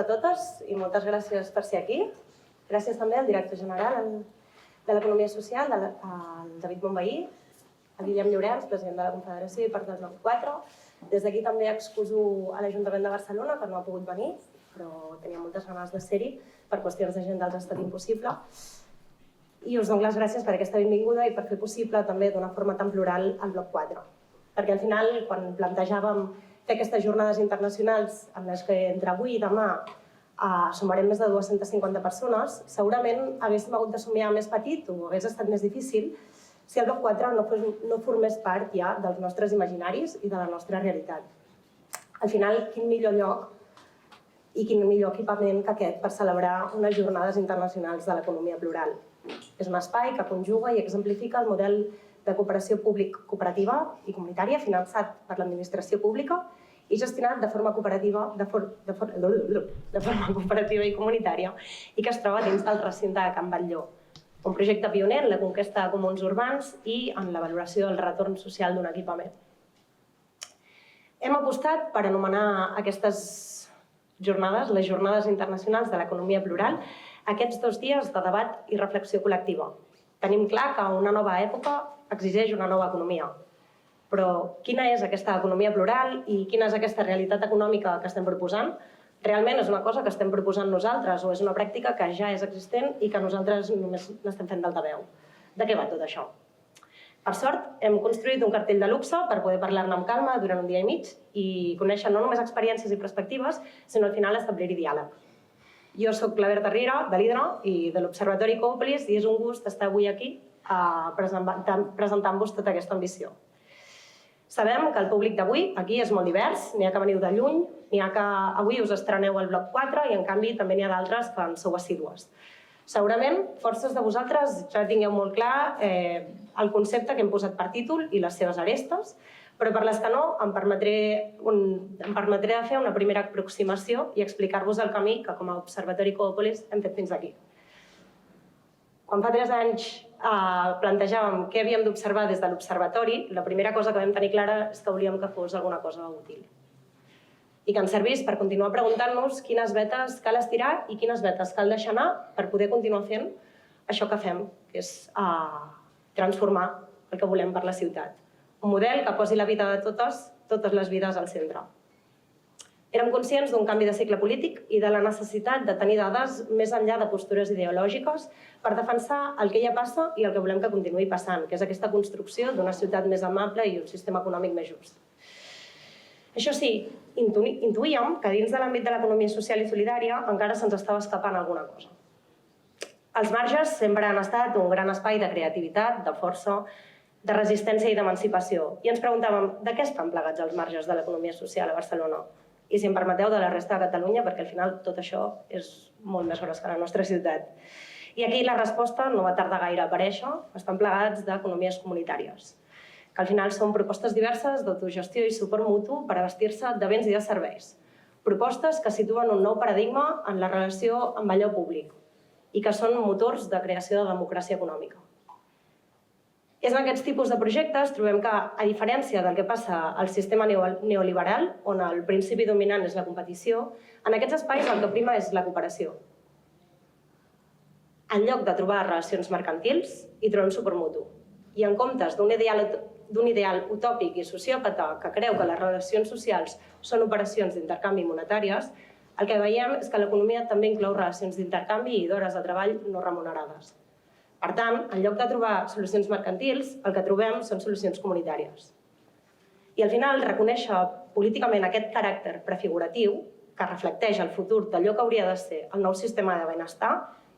a totes i moltes gràcies per ser aquí. Gràcies també al director general de l'Economia Social, al David Bonvehí, al Guillem Llorenç, president de la Confederació i part del Bloc 4. Des d'aquí també excuso a l'Ajuntament de Barcelona, que no ha pogut venir, però tenia moltes ganes de ser-hi, per qüestions d'agenda els ha estat impossible. I us dono les gràcies per aquesta benvinguda i per fer possible també d'una forma tan plural el Bloc 4. Perquè al final, quan plantejàvem fer aquestes jornades internacionals en les que entre avui i demà sumarem més de 250 persones, segurament haguéssim hagut de somiar més petit o hagués estat més difícil si el Bloc 4 no formés part ja dels nostres imaginaris i de la nostra realitat. Al final, quin millor lloc i quin millor equipament que aquest per celebrar unes jornades internacionals de l'economia plural. És un espai que conjuga i exemplifica el model de cooperació públic-cooperativa i comunitària finançat per l'administració pública i gestionat de forma cooperativa i comunitària i que es troba dins del recinte de Can Batlló, un projecte pioner en la conquesta de comuns urbans i en la valoració del retorn social d'un equipament. Hem apostat per anomenar aquestes jornades, les Jornades Internacionals de l'Economia Plural, aquests 2 dies de debat i reflexió col·lectiva. Tenim clar que una nova època exigeix una nova economia. Però quina és aquesta economia plural i quina és aquesta realitat econòmica que estem proposant? Realment és una cosa que estem proposant nosaltres o és una pràctica que ja és existent i que nosaltres només n'estem fent d'altaveu? De què va tot això? Per sort, hem construït un cartell de luxe per poder parlar-ne amb calma durant un dia i mig i conèixer no només experiències i perspectives, sinó al final establir-hi diàleg. Jo soc la Berta Riera, de l'Hidra i de l'Observatori Coopolis i és un gust estar avui aquí presentant-vos tota aquesta ambició. Sabem que el públic d'avui aquí és molt divers, n'hi ha que veniu de lluny, n'hi ha que avui us estreneu al Bloc 4 i en canvi també n'hi ha d'altres que en sou assídues. Segurament, forces de vosaltres ja tingueu molt clar el concepte que hem posat per títol i les seves arestes, però per les que no, em permetré de fer una primera aproximació i explicar-vos el camí que com a Observatori Coopolis hem fet fins aquí. Quan fa 3 anys plantejàvem què havíem d'observar des de l'Observatori, la primera cosa que vam tenir clara és que volíem que fos alguna cosa útil. I que ens servís per continuar preguntant-nos quines vetes cal estirar i quines vetes cal deixar anar per poder continuar fent això que fem, que és transformar el que volem per la ciutat. Un model que posi la vida de totes les vides al centre. Érem conscients d'un canvi de cicle polític i de la necessitat de tenir dades més enllà de postures ideològiques per defensar el que ja passa i el que volem que continuï passant, que és aquesta construcció d'una ciutat més amable i un sistema econòmic més just. Això sí, intuïem que dins de l'àmbit de l'economia social i solidària encara se'ns estava escapant alguna cosa. Els marges sempre han estat un gran espai de creativitat, de força, de resistència i d'emancipació. I ens preguntàvem de què estan plegats els marges de l'economia social a Barcelona? I si em permeteu, de la resta de Catalunya, perquè al final tot això és molt més gros que la nostra ciutat. I aquí la resposta no va tardar gaire a aparèixer, estan plegats d'economies comunitàries, que al final són propostes diverses d'autogestió i suport mutu per abastir-se de béns i de serveis. Propostes que situen un nou paradigma en la relació amb allò públic i que són motors de creació de democràcia econòmica. És en aquests tipus de projectes trobem que, a diferència del que passa al sistema neoliberal, on el principi dominant és la competició, en aquests espais el que prima és la cooperació. En lloc de trobar relacions mercantils, hi trobem suport mutu. I en comptes d'un ideal utòpic i sociòpata que creu que les relacions socials són operacions d'intercanvi monetàries, el que veiem és que l'economia també inclou relacions d'intercanvi i d'hores de treball no remunerades. Per tant, en lloc de trobar solucions mercantils, el que trobem són solucions comunitàries. I al final, reconèixer políticament aquest caràcter prefiguratiu, que reflecteix el futur d'allò que hauria de ser el nou sistema de benestar,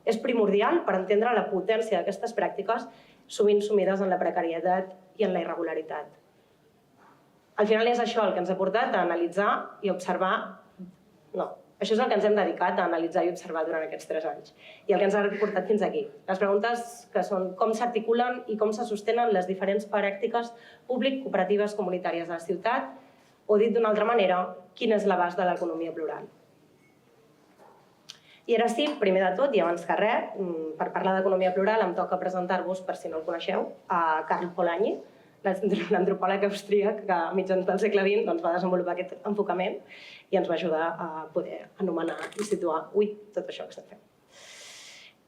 és primordial per entendre la potència d'aquestes pràctiques sovint sumides en la precarietat i en la irregularitat. Al final és això el que ens ha portat a analitzar i observar... No, això és el que ens hem dedicat a analitzar i observar durant aquests 3 anys i el que ens ha portat fins aquí. Les preguntes que són com s'articulen i com se sostenen les diferents pràctiques públic-cooperatives comunitàries de la ciutat o, dit d'una altra manera, quin és l'abast de l'economia plural. I ara sí, primer de tot i abans que res, per parlar d'economia plural em toca presentar-vos, per si no el coneixeu, a Carl Polanyi, l'antropòleg austríac que a mitjans del segle XX va desenvolupar aquest enfocament i ens va ajudar a poder anomenar i situar tot això que estem fent.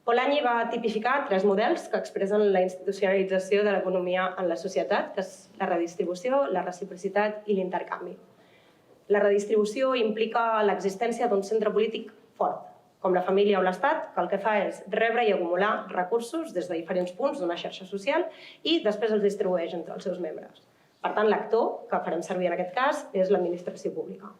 Polanyi va tipificar 3 models que expressen la institucionalització de l'economia en la societat, que és la redistribució, la reciprocitat i l'intercanvi. La redistribució implica l'existència d'un centre polític fort, com la família o l'Estat, que el que fa és rebre i acumular recursos des de diferents punts d'una xarxa social i després els distribueix entre els seus membres. Per tant, l'actor que farem servir en aquest cas és l'administració pública.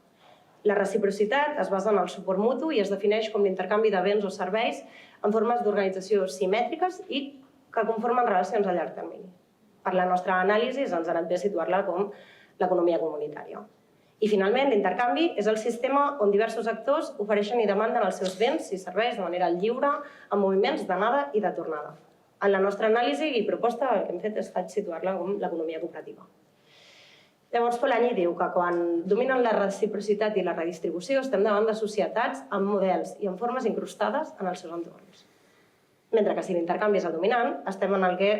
La reciprocitat es basa en el suport mutu i es defineix com l'intercanvi de béns o serveis en formes d'organització simètriques i que conformen relacions a llarg termini. Per la nostra anàlisi ens ha anat bé situar-la com l'economia comunitària. I finalment, l'intercanvi és el sistema on diversos actors ofereixen i demanden els seus béns i serveis de manera lliure, amb moviments d'anada i de tornada. En la nostra anàlisi i proposta el que hem fet és situar-la com l'economia cooperativa. Llavors, Polanyi diu que quan dominen la reciprocitat i la redistribució estem davant de societats amb models i amb formes incrustades en els seus entorns. Mentre que si l'intercanvi és el dominant, estem en el que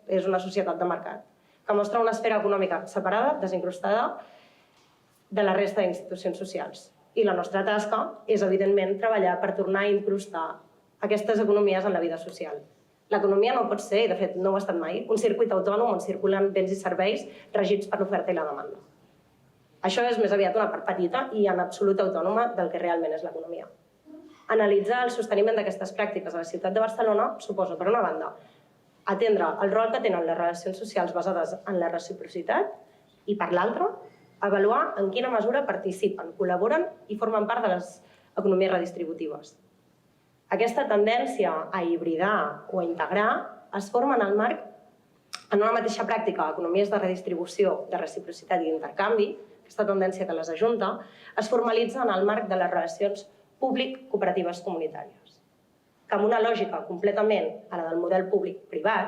és una societat de mercat, que mostra una esfera econòmica separada, desincrustada de la resta d'institucions socials. I la nostra tasca és, evidentment, treballar per tornar a incrustar aquestes economies en la vida social. L'economia no pot ser, i de fet no ho ha estat mai, un circuit autònom on circulen béns i serveis regits per l'oferta i la demanda. Això és més aviat una part petita i en absolut autònoma del que realment és l'economia. Analitzar el sosteniment d'aquestes pràctiques a la ciutat de Barcelona suposa, per una banda, atendre el rol que tenen les relacions socials basades en la reciprocitat i, per l'altra, avaluar en quina mesura participen, col·laboren i formen part de les economies redistributives. Aquesta tendència a hibridar o a integrar es forma en el marc en una mateixa pràctica d'economies de redistribució, de reciprocitat i d'intercanvi, aquesta tendència que les ajunta, es formalitza en el marc de les relacions públic-cooperatives comunitàries. Que amb una lògica completament a la del model públic-privat,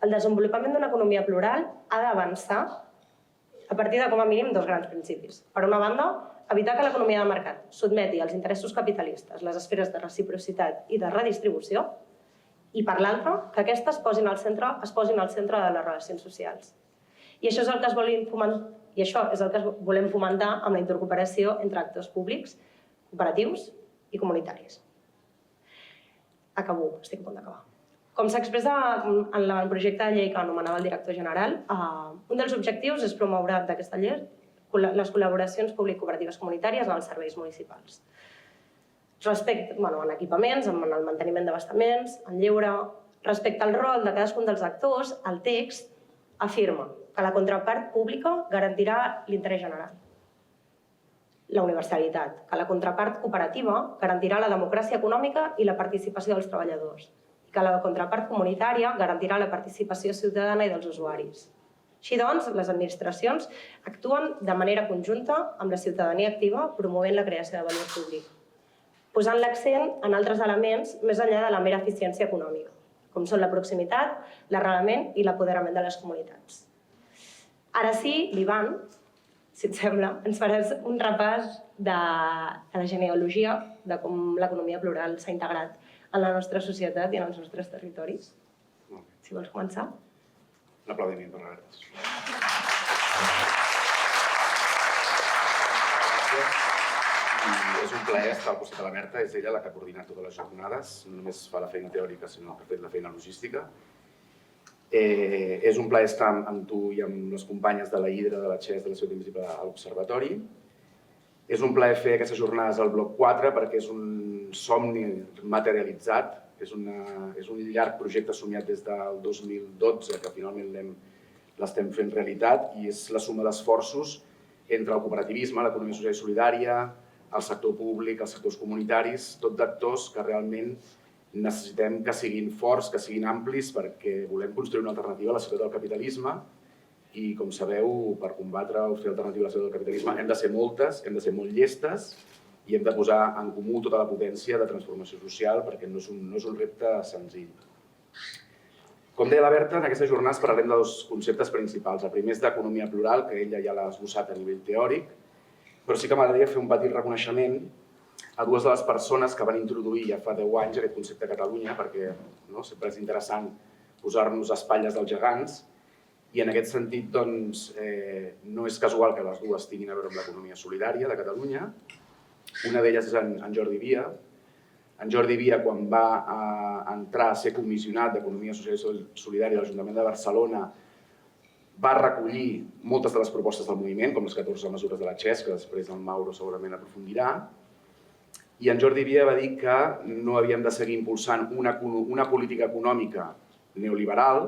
el desenvolupament d'una economia plural ha d'avançar a partir de, com a mínim, 2 grans principis. Per una banda, evitar que l'economia de mercat sotmeti als interessos capitalistes les esferes de reciprocitat i de redistribució i, per l'altra, que aquestes es posin al centre de les relacions socials. I això és el que volem fomentar amb la intercooperació entre actors públics, cooperatius i comunitaris. Acabo, estic a punt d'acabar. Com s'expressa en el projecte de llei que anomenava el director general, un dels objectius és promoure d'aquesta llei les col·laboracions públic-cooperatives comunitàries en els serveis municipals. En equipaments, en el manteniment d'abastaments, en lleure... Respecte al rol de cadascun dels actors, el text afirma que la contrapart pública garantirà l'interès general, la universalitat, que la contrapart cooperativa garantirà la democràcia econòmica i la participació dels treballadors, i que la contrapart comunitària garantirà la participació ciutadana i dels usuaris. Així doncs, les administracions actuen de manera conjunta amb la ciutadania activa promovent la creació de valor públic, posant l'accent en altres elements més enllà de la mera eficiència econòmica, com són la proximitat, l'arrelament i l'apoderament de les comunitats. Ara sí, l'Ivan, si et sembla, ens faràs un repàs de la genealogia de com l'economia plural s'ha integrat en la nostra societat i en els nostres territoris. Si vols començar. Un aplaudiment per la gràcia. És un plaer estar al costat de la Berta, és ella la que ha coordinat totes les jornades, no només fa la feina teòrica, sinó que ha fet la feina logística. És un plaer estar amb tu i amb les companyes de la Hidra, de la XES, de la Ciutat Invisible a l'Observatori. És un plaer fer aquestes jornades al bloc 4 perquè és un somni materialitzat, és un llarg projecte somiat des del 2012 que finalment l'estem fent realitat i és la suma d'esforços entre el cooperativisme, l'economia social i solidària, el sector públic, els sectors comunitaris, tot d'actors que realment necessitem que siguin forts, que siguin amplis, perquè volem construir una alternativa a la societat del capitalisme i, com sabeu, per combatre o fer alternativa a la societat del capitalisme hem de ser moltes, hem de ser molt llestes i hem de posar en comú tota la potència de transformació social perquè no és un repte senzill. Com deia la Berta, en aquestes jornades parlarem de 2 conceptes principals. El primer és d'economia plural, que ella ja l'ha esbossat a nivell teòric, però sí que m'agradaria fer un petit reconeixement a 2 de les persones que van introduir ja fa 10 anys aquest concepte a Catalunya, perquè sempre és interessant posar-nos a espatlles dels gegants, I en aquest sentit, doncs, no és casual que les dues tinguin a veure amb l'economia solidària de Catalunya. Una d'elles és en Jordi Via. En Jordi Via, quan va entrar a ser comissionat d'Economia Social i Solidària de l'Ajuntament de Barcelona, va recollir moltes de les propostes del moviment, com les 14 mesures de la XES, que després el Mauro segurament aprofundirà. I en Jordi Via va dir que no havíem de seguir impulsant una política econòmica neoliberal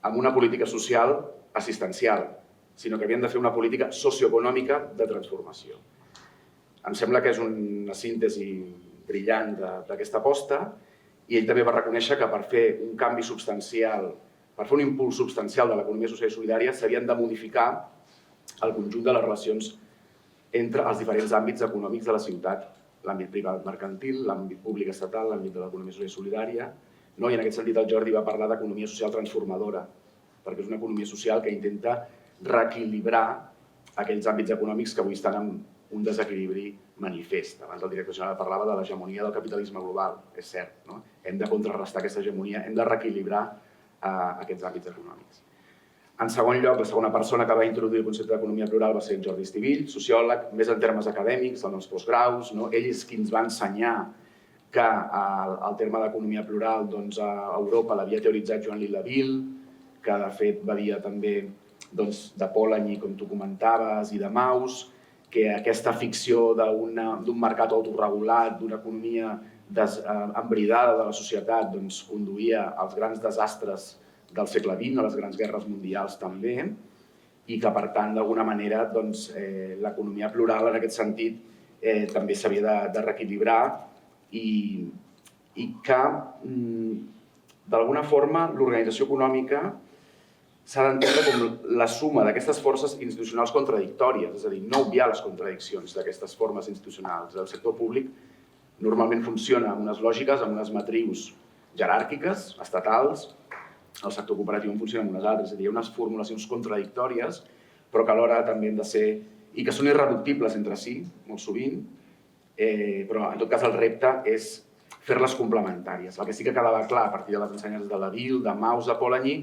amb una política social assistencial, sinó que havíem de fer una política socioeconòmica de transformació. Em sembla que és una síntesi brillant d'aquesta aposta i ell també va reconèixer que per fer un canvi substancial, per fer un impuls substancial de l'economia social i solidària s'havien de modificar el conjunt de les relacions entre els diferents àmbits econòmics de la ciutat, l'àmbit privat mercantil, l'àmbit públic estatal, l'àmbit de l'economia social i solidària. I en aquest sentit el Jordi va parlar d'economia social transformadora, perquè és una economia social que intenta reequilibrar aquells àmbits econòmics que avui estan en un desequilibri manifest. Abans el director general parlava de l'hegemonia del capitalisme global, és cert. Hem de contrarrestar aquesta hegemonia, hem de reequilibrar aquests àmbits econòmics. En segon lloc, la segona persona que va introduir el concepte d'economia plural va ser en Jordi Estivill, sociòleg, més en termes acadèmics, en els postgraus. Ell és qui ens va ensenyar que el terme d'economia plural a Europa l'havia teoritzat Joan Lillaville, que de fet va dir també de Polanyi, com tu comentaves, i de Mauss, que aquesta ficció d'un mercat autorregulat, d'una economia embridada de la societat, conduïa als grans desastres del segle XX, a les grans guerres mundials també, i que, per tant, d'alguna manera, l'economia plural, en aquest sentit, també s'havia de reequilibrar i que, d'alguna forma, l'organització econòmica s'ha d'entendre com la suma d'aquestes forces institucionals contradictòries, és a dir, no obviar les contradiccions d'aquestes formes institucionals. El sector públic normalment funciona amb unes lògiques, amb unes matrius jeràrquiques, estatals, el sector cooperatiu en funciona amb unes altres, és a dir, hi ha unes formulacions contradictòries, però que alhora també han de ser, i que són irreductibles entre si, molt sovint, però en tot cas el repte és fer-les complementàries. El que sí que quedava clar a partir de les ensenyances de Laville, de Mauss, de Polanyi,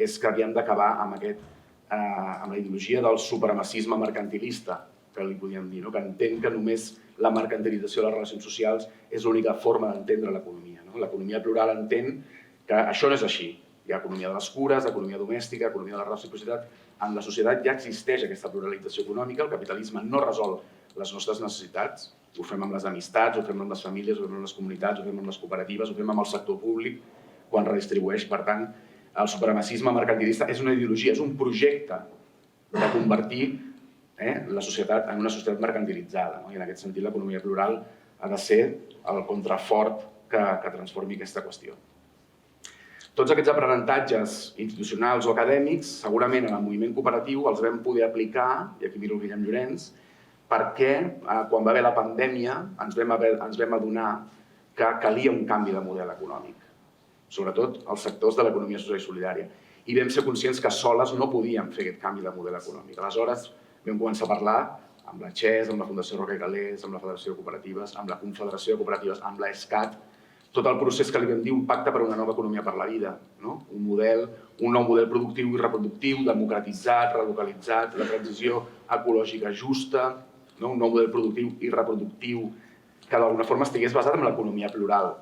és que havíem d'acabar amb la ideologia del supremacisme mercantilista, que li podíem dir, que entén que només la mercantilització de les relacions socials és l'única forma d'entendre l'economia. L'economia plural entén que això no és així. Hi ha economia de les cures, economia domèstica, economia de la reciprocitat. En la societat ja existeix aquesta pluralització econòmica, el capitalisme no resol les nostres necessitats, ho fem amb les amistats, ho fem amb les famílies, ho fem amb les comunitats, ho fem amb les cooperatives, ho fem amb el sector públic quan redistribueix. Per tant, el supremacisme mercantilista és una ideologia, és un projecte de convertir la societat en una societat mercantilitzada. I en aquest sentit l'economia plural ha de ser el contrafort que transformi aquesta qüestió. Tots aquests aprenentatges institucionals o acadèmics, segurament en el moviment cooperatiu els vam poder aplicar, i aquí miro el Guillem Llorenç, perquè quan va haver la pandèmia ens vam adonar que calia un canvi de model econòmic, sobretot als sectors de l'economia social i solidària. I vam ser conscients que soles no podíem fer aquest canvi de model econòmic. Aleshores vam començar a parlar amb la XES, amb la Fundació Roca i Calés, amb la Federació de Cooperatives, amb la Confederació de Cooperatives, amb l'ESCAT, tot el procés que li vam dir un pacte per una nova economia per la vida, un nou model productiu i reproductiu, democratitzat, relocalitzat, la transició ecològica justa, un nou model productiu i reproductiu que d'alguna forma estigués basat en l'economia plural,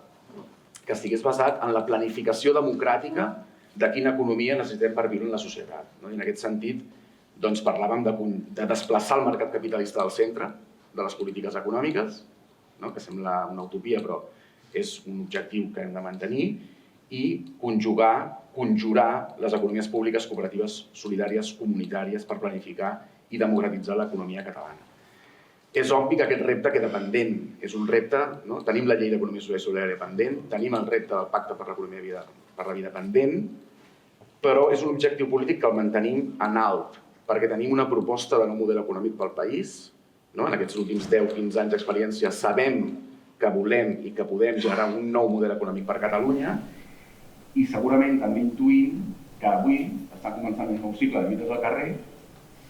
que estigués basat en la planificació democràtica de quina economia necessitem per viure en la societat. I en aquest sentit parlàvem de desplaçar el mercat capitalista del centre de les polítiques econòmiques, que sembla una utopia però és un objectiu que hem de mantenir, i conjurar les economies públiques, cooperatives, solidàries, comunitàries per planificar i democratitzar l'economia catalana. És obvi que aquest repte queda pendent, és un repte, tenim la llei d'economia social i solidària pendent, tenim el repte del pacte per l'economia per la vida pendent, però és un objectiu polític que el mantenim en alt, perquè tenim una proposta de nou model econòmic pel país, en aquests últims 10-15 anys d'experiència sabem que volem i que podem generar un nou model econòmic per Catalunya i segurament també intuïm que avui està començant un nou cicle de lluites al carrer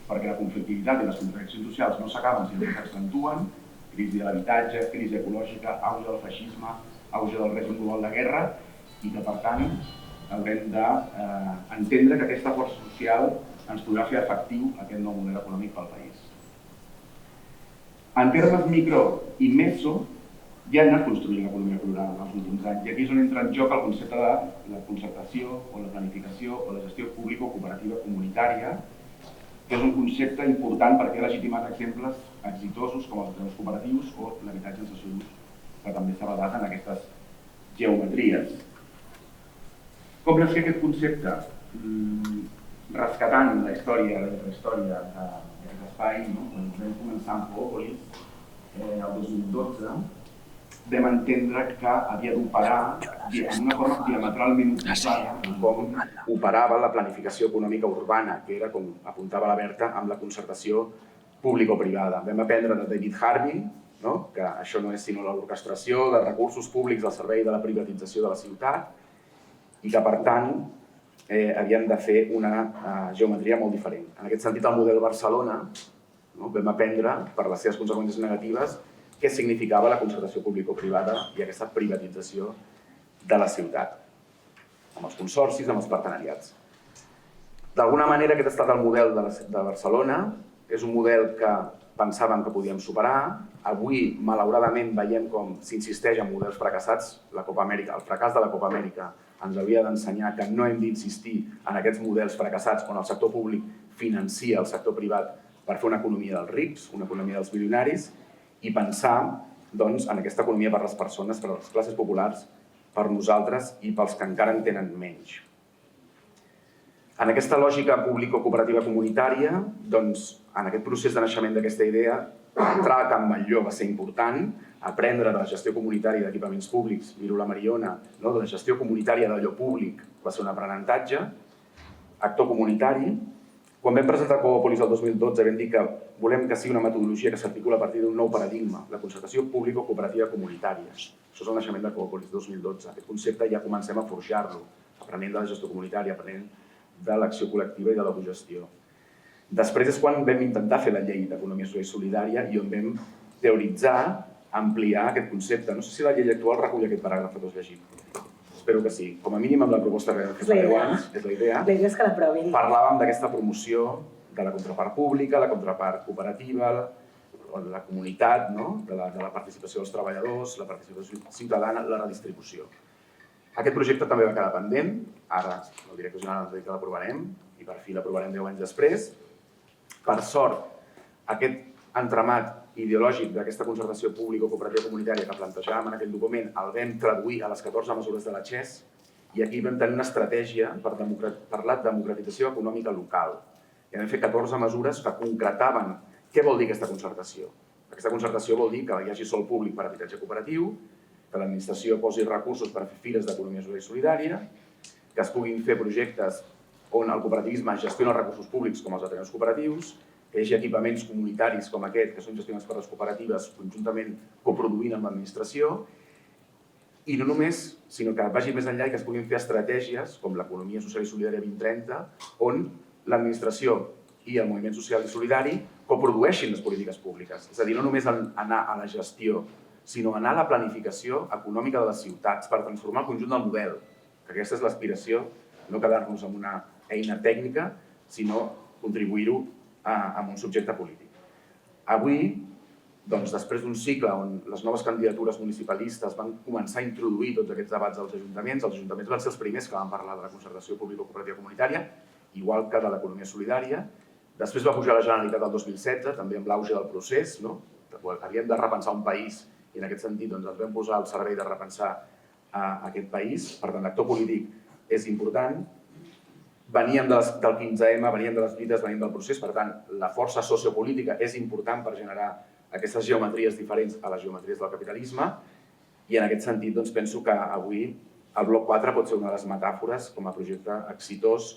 perquè la conflictivitat i les contradiccions socials no s'acaben sinó que s'accentuen, crisi de l'habitatge, crisi ecològica, auge del feixisme, auge del règim global de guerra i que per tant haurem d'entendre que aquesta força social ens podrà fer efectiu aquest nou model econòmic pel país. En termes micro i meso, ja hem anat construint l'economia plural els últims anys i aquí és on entra en joc el concepte de la concertació o la planificació o la gestió pública o cooperativa comunitària, que és un concepte important perquè ha legitimat exemples exitosos com els ateneus cooperatius o l'habitatge en cessió d'ús, que també s'ha basat en aquestes geometries. Com nasqué aquest concepte? Rescatant la història, la intrahistòria d'aquest espai, quan vam començar amb Coòpolis, el 2012, vam entendre que havia d'operar d'una forma diametralment oposada com operava la planificació econòmica urbana, que era, com apuntava la Berta, amb la concertació público-privada. Vam aprendre de David Harvey, que això no és sinó l'orquestració de recursos públics al servei de la privatització de la ciutat i que, per tant, havien de fer una geometria molt diferent. En aquest sentit, el model Barcelona vam aprendre, per les seves conseqüències negatives, què significava la concertació público-privada i aquesta privatització de la ciutat, amb els consorcis, amb els partenariats. D'alguna manera, aquest ha estat el model de Barcelona. És un model que pensàvem que podíem superar. Avui, malauradament, veiem com s'insisteix en models fracassats. El fracàs de la Copa Amèrica ens hauria d'ensenyar que no hem d'insistir en aquests models fracassats on el sector públic financia el sector privat per fer una economia dels rics, una economia dels milionaris, i pensar en aquesta economia per les persones, per les classes populars, per nosaltres i pels que encara en tenen menys. En aquesta lògica público-cooperativa comunitària, en aquest procés de naixement d'aquesta idea, entrar a Can Batlló va ser important, aprendre de la gestió comunitària d'equipaments públics, miro la Mariona, de la gestió comunitària d'allò públic va ser un aprenentatge, actor comunitari. Quan vam presentar Coòpolis el 2012 vam dir que volem que sigui una metodologia que s'articula a partir d'un nou paradigma, la concertació público-cooperativa comunitària. Això és el naixement de Coòpolis 2012. Aquest concepte ja comencem a forjar-lo, aprenent de la gestió comunitària, aprenent de l'acció col·lectiva i de l'autogestió. Després és quan vam intentar fer la llei d'economia social i solidària i on vam teoritzar, ampliar aquest concepte. No sé si la llei actual recull aquest paràgraf que tu has llegit. Espero que sí. Com a mínim amb la proposta que vam fer fa 10 anys, és la idea. La idea és que l'aprovin. Parlàvem d'aquesta promoció de la contrapart pública, la contrapart cooperativa, la comunitat, de la participació dels treballadors, la participació ciutadana, la redistribució. Aquest projecte també va quedar pendent. Ara el director general ens ha dit que l'aprovarem i per fi l'aprovarem 10 anys després. Per sort, aquest entramat ideològic d'aquesta concertació pública o cooperativa comunitària que plantejàvem en aquell document el vam traduir a les 14 mesures de la XES i aquí vam tenir una estratègia per la democratització econòmica local. I vam fer 14 mesures que concretaven què vol dir aquesta concertació. Aquesta concertació vol dir que hi hagi sòl públic per habitatge cooperatiu, que l'administració posi recursos per fer fires d'economia social i solidària, que es puguin fer projectes on el cooperativisme gestiona els recursos públics com els ateneus cooperatius, que hi hagi equipaments comunitaris com aquest, que són gestionats per les cooperatives, conjuntament coproduint amb l'administració, i no només, sinó que vagi més enllà i que es puguin fer estratègies, com l'economia social i solidària 2030, on l'administració i el moviment social i solidari coprodueixin les polítiques públiques. És a dir, no només anar a la gestió, sinó anar a la planificació econòmica de les ciutats per transformar el conjunt del model, que aquesta és l'aspiració, no quedar-nos amb una eina tècnica, sinó contribuir-ho amb un subjecte polític. Avui, després d'un cicle on les noves candidatures municipalistes van començar a introduir tots aquests debats als ajuntaments van ser els primers que van parlar de la concertació público-cooperativa comunitària, igual que de l'economia solidària. Després va pujar la Generalitat el 2016, també amb l'auge del procés, havíem de repensar un país i en aquest sentit ens vam posar al servei de repensar aquest país. Per tant, l'actor polític és important. Veníem del 15M, veníem de les lluites, veníem del procés, per tant, la força sociopolítica és important per generar aquestes geometries diferents a les geometries del capitalisme i en aquest sentit penso que avui el Bloc 4 pot ser una de les metàfores com a projecte exitós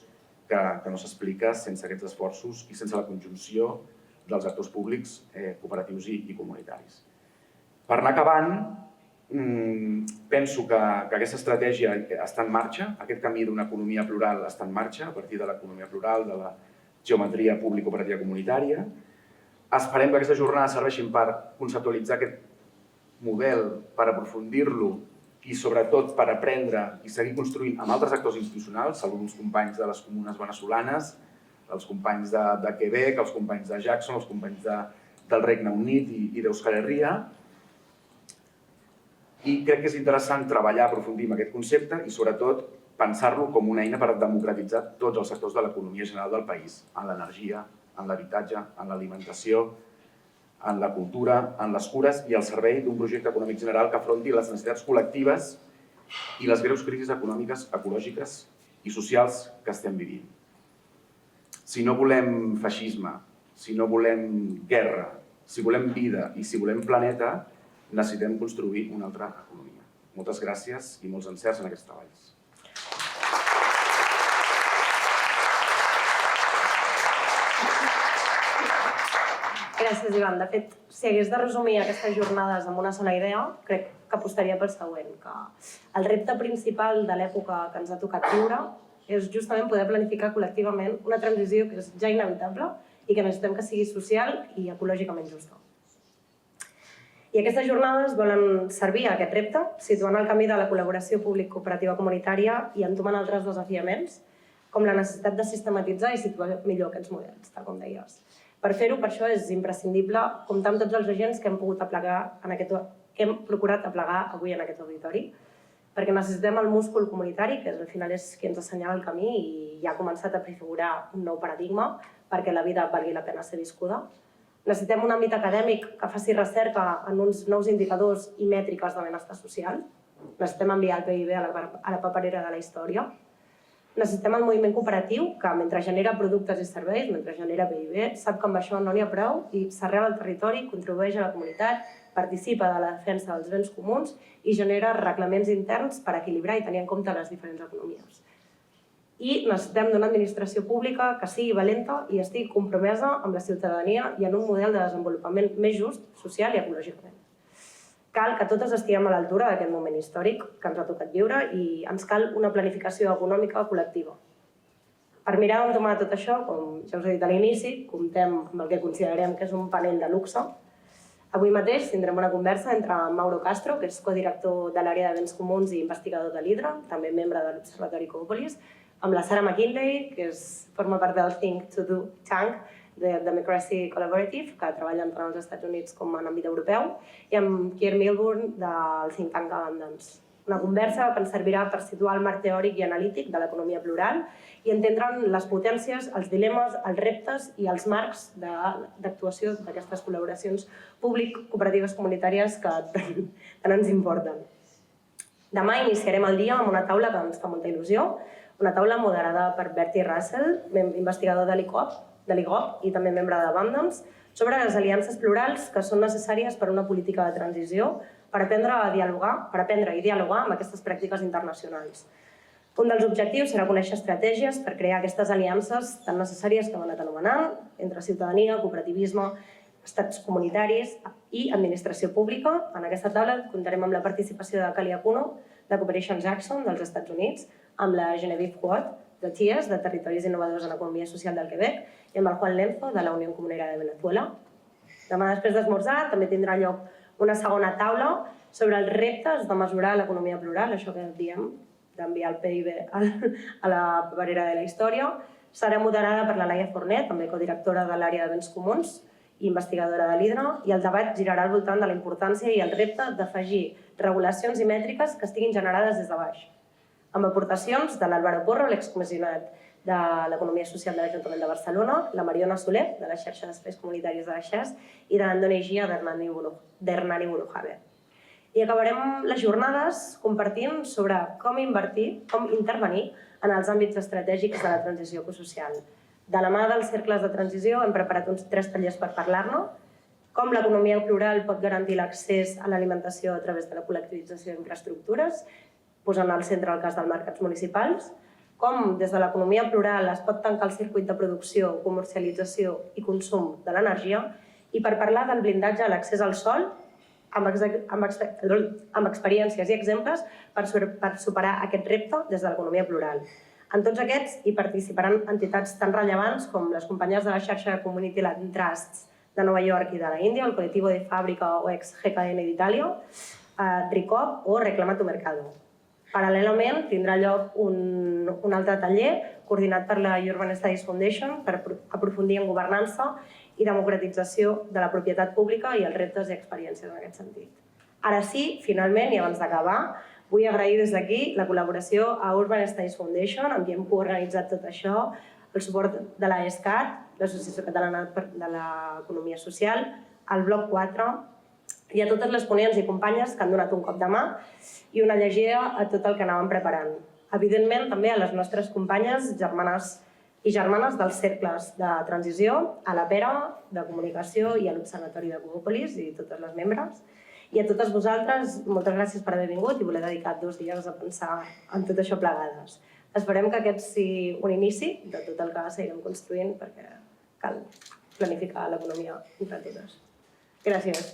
que no s'explica sense aquests esforços i sense la conjunció dels actors públics, cooperatius i comunitaris. Per anar acabant, penso que aquesta estratègia està en marxa, aquest camí d'una economia plural està en marxa, a partir de l'economia plural, de la geometria público-cooperativa comunitària. Esperem que aquestes jornades serveixin per conceptualitzar aquest model, per aprofundir-lo i sobretot per aprendre i seguir construint amb altres actors institucionals, alguns companys de les comunes venezolanes, els companys de Quebec, els companys de Jackson, els companys del Regne Unit i d'Euskal Herria. I crec que és interessant treballar, aprofundir en aquest concepte i sobretot pensar-lo com una eina per democratitzar tots els sectors de l'economia general del país, en l'energia, en l'habitatge, en l'alimentació, en la cultura, en les cures i al servei d'un projecte econòmic general que afronti les necessitats col·lectives i les greus crisis econòmiques, ecològiques i socials que estem vivint. Si no volem feixisme, si no volem guerra, si volem vida i si volem planeta, necessitem construir una altra economia. Moltes gràcies i molts encerts en aquests treballs. Gràcies, Ivan. De fet, si hagués de resumir aquestes jornades amb una sola idea, crec que apostaria pel següent, que el repte principal de l'època que ens ha tocat viure és justament poder planificar col·lectivament una transició que és ja inevitable i que necessitem que sigui social i ecològicament justa. I aquestes jornades volen servir a aquest repte, situant el camí de la col·laboració públic-cooperativa comunitària i entomant altres desafiaments, com la necessitat de sistematitzar i situar millor aquests models, tal com deies. Per fer-ho, per això, és imprescindible comptar amb tots els agents que hem procurat aplegar avui en aquest auditori, perquè necessitem el múscul comunitari, que al final és qui ens assenyala el camí i ja ha començat a prefigurar un nou paradigma perquè la vida valgui la pena ser viscuda. Necessitem un àmbit acadèmic que faci recerca en uns nous indicadors i mètriques de benestar social. Necessitem enviar el PIB a la paperera de la història. Necessitem el moviment cooperatiu, que mentre genera productes i serveis, mentre genera PIB, sap que amb això no n'hi ha prou i s'arrela al territori, contribueix a la comunitat, participa de la defensa dels béns comuns i genera reglaments interns per equilibrar i tenir en compte les diferents economies. I necessitem una administració pública que sigui valenta i estigui compromesa amb la ciutadania i en un model de desenvolupament més just, social i ecològicament. Cal que totes estiguem a l'altura d'aquest moment històric que ens ha tocat viure i ens cal una planificació econòmica col·lectiva. Per mirar d'entomar tot això, com ja us he dit a l'inici, comptem amb el que considerem que és un panell de luxe. Avui mateix tindrem una conversa entre Mauro Castro, que és codirector de l'àrea de béns comuns i investigador de l'Hidra, també membre de l'Observatori Ecòpolis, amb la Sarah McKinley, que forma part del Think to Do Tank, de Democracy Collaborative, que treballa tant als Estats Units com en l'àmbit europeu, i amb Keir Milburn del Think Tank Abundance. Una conversa que ens servirà per situar el marc teòric i analític de l'economia plural i entendre les potències, els dilemes, els reptes i els marcs d'actuació d'aquestes col·laboracions públic-cooperatives comunitàries que tant ens importen. Demà iniciarem el dia amb una taula que ens fa molta il·lusió, una taula moderada per Bertie Russell, investigador de l'IGOP i també membre d'Abundance, sobre les aliances plurals que són necessàries per a una política de transició per aprendre i dialogar amb aquestes pràctiques internacionals. Un dels objectius serà conèixer estratègies per crear aquestes aliances tan necessàries que hem anat anomenant entre ciutadania, cooperativisme, estats comunitaris i administració pública. En aquesta taula comptarem amb la participació de Kalia Kuno, de Cooperation Jackson, dels Estats Units, amb la Genevieve Huot, de TIES, de Territoris Innovadors en Economia Social del Quebec, i amb el Juan Lenzo, de la Unió Comunera de Venezuela. Demà, després d'esmorzar, també tindrà lloc una segona taula sobre els reptes de mesurar l'economia plural, això que diem, d'enviar el PIB a la paperera de la història. Serà moderada per la Laia Fornet, també codirectora de l'àrea de béns comuns i investigadora de l'Hidra, i el debat girarà al voltant de la importància i el repte d'afegir regulacions i mètriques que estiguin generades des de baix, amb aportacions de l'Álvaro Porro, l'excomissionat de l'Economia Social de l'Ajuntament de Barcelona, la Mariona Soler, de la xarxa d'espais comunitaris de la XES, i de l'Andoni Gia d'Hernani Burujave. I acabarem les jornades compartint sobre com intervenir en els àmbits estratègics de la transició ecosocial. De la mà dels cercles de transició hem preparat uns 3 tallers per parlar-ne, com l'economia plural pot garantir l'accés a l'alimentació a través de la col·lectivització d'infraestructures, posant al centre el cas dels mercats municipals, com des de l'economia plural es pot tancar el circuit de producció, comercialització i consum de l'energia, i per parlar del blindatge a l'accés al sòl, amb experiències i exemples per superar aquest repte des de l'economia plural. En tots aquests hi participaran entitats tan rellevants com les companyies de la xarxa de Community Land Trusts de Nova York i de l'Índia, el Colectivo de Fàbrica o ex-GKN d'Itàlia, RICOP o Reclama tu Mercado. Paral·lelament, tindrà lloc un altre taller coordinat per la Urban Studies Foundation per aprofundir en governança i democratització de la propietat pública i els reptes i experiències en aquest sentit. Ara sí, finalment, i abans d'acabar, vull agrair des d'aquí la col·laboració a Urban Studies Foundation, amb qui hem coorganitzat tot això, el suport de l'AESCAT, l'Associació Catalana de l'Economia Social, al Bloc 4, i a totes les ponents i companyes que han donat un cop de mà i una llegida a tot el que anàvem preparant. Evidentment, també a les nostres companyes, germanes i germanes dels cercles de transició, a la Pera, de comunicació i a l'Observatori de Cogòpolis i totes les membres. I a totes vosaltres, moltes gràcies per haver vingut i voler dedicar 2 dies a pensar en tot això plegades. Esperem que aquest sigui un inici de tot el que seguirem construint perquè cal planificar l'economia entre totes. Gràcies.